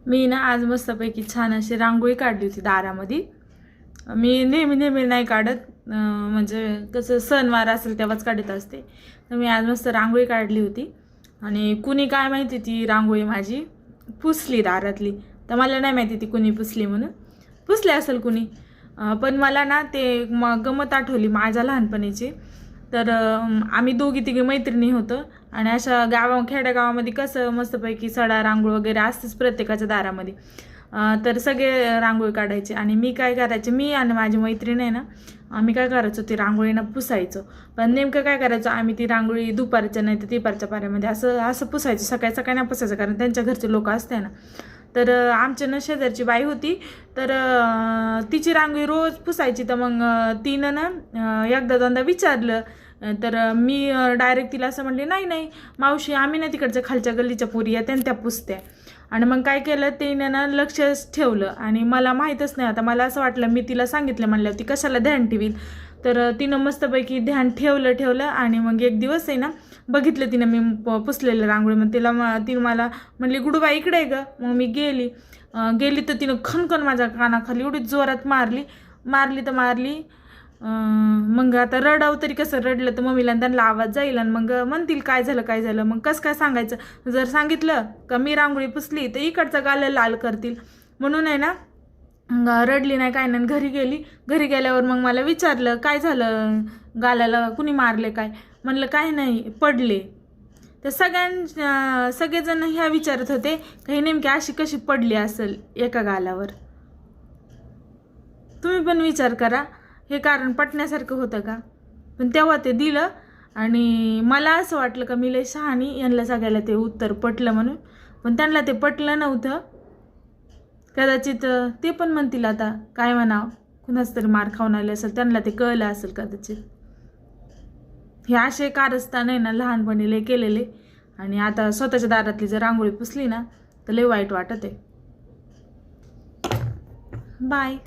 मी ना आज मस्तपैकी छान अशी रांगोळी काढली होती दारामध्ये। मी नेहमी नाही काढत, म्हणजे कसं सणवार असेल तेव्हाच काढत असते। तर मी आज मस्त रांगोळी काढली होती आणि कुणी काय माहिती ती रांगोळी माझी पुसली दारातली। तर मला नाही माहिती ती कुणी पुसली म्हणून, पुसली असेल कुणी, पण मला ना ते गमत आठवली माझ्या लहानपणीची। तर आम्ही दोघी तिघी मैत्रिणी होतो आणि अशा खेड्यागावामध्ये कसं मस्तपैकी सडा रांगोळ वगैरे असतेच प्रत्येकाच्या दारामध्ये। तर सगळे रांगोळी काढायचे आणि मी काय करायचे, मी आणि माझी मैत्रीण आहे ना, आम्ही काय करायचो ती रांगोळीनं पुसायचो। पण नेमकं काय करायचो आम्ही, ती रांगोळी दुपारच्या नाही तर तिपारच्या पाऱ्यामध्ये असं पुसायचं। सकाळी नाही पुसायचं, कारण त्यांच्या घरचे लोक असते ना। तर आमच्या ना शेजारची बाई होती, तर तिची रांगोळी रोज पुसायची। तर मग तिनं ना एकदा दोनदा विचारलं, तर मी डायरेक्ट तिला असं म्हणले, नाही मावशी, आम्ही ना तिकडच्या खालच्या गल्लीच्या पोरी या त्या पुसत्या। आणि मग काय केलं, तिनं ना लक्षच ठेवलं आणि मला माहीतच नाही। आता मला असं वाटलं मी तिला सांगितलं म्हणलं ती कशाला ध्यान ठेवील, तर तिनं मस्तपैकी ध्यान ठेवलं आणि मग एक दिवस आहे ना बघितलं तिनं मी पुसलेलं रांगोळी। मग तिनं मला म्हणली, गुडूबाई इकडे आहे ग। मग मी गेली तर तिनं खणखण माझ्या कानाखाली एवढी जोरात मारली तर मारली। मग आता रडाव तरी कसं, रडलं तर मम्मीला त्यांना आवाज जाईल आणि मग म्हणतील काय झालं। मग कसं काय सांगायचं, जर सांगितलं का मी रांगोळी पुसली तर इकडचा गाल लाल करतील। म्हणून आहे ना रडली नाही काय नाही, घरी गेल्यावर मग मला विचारलं काय झालं, गालाला कुणी मारले काय। म्हणलं काय नाही, पडले। तर सगळेजण ह्या विचारत होते काही नेमकी अशी कशी पडली असेल एका गालावर। तुम्ही पण विचार करा, हे कारण पटण्यासारखं होतं का? पण तेव्हा ते दिलं आणि मला असं वाटलं का मी लय शहाणी, यांना सगळ्याला ते उत्तर पटलं म्हणून। पण त्यांना ते पटलं नव्हतं। कदाचित ते पण म्हणतील आता काय म्हणावं, कुणाच तरी मार खाऊन आले असेल, त्यांना ते कळलं असेल कदाचित। हे असे कारस्थान आहे ना लहानपणी लय केलेले, आणि आता स्वतःच्या दारातली जर रांगोळी पुसली ना तर लय वाईट वाटत आहे। बाय।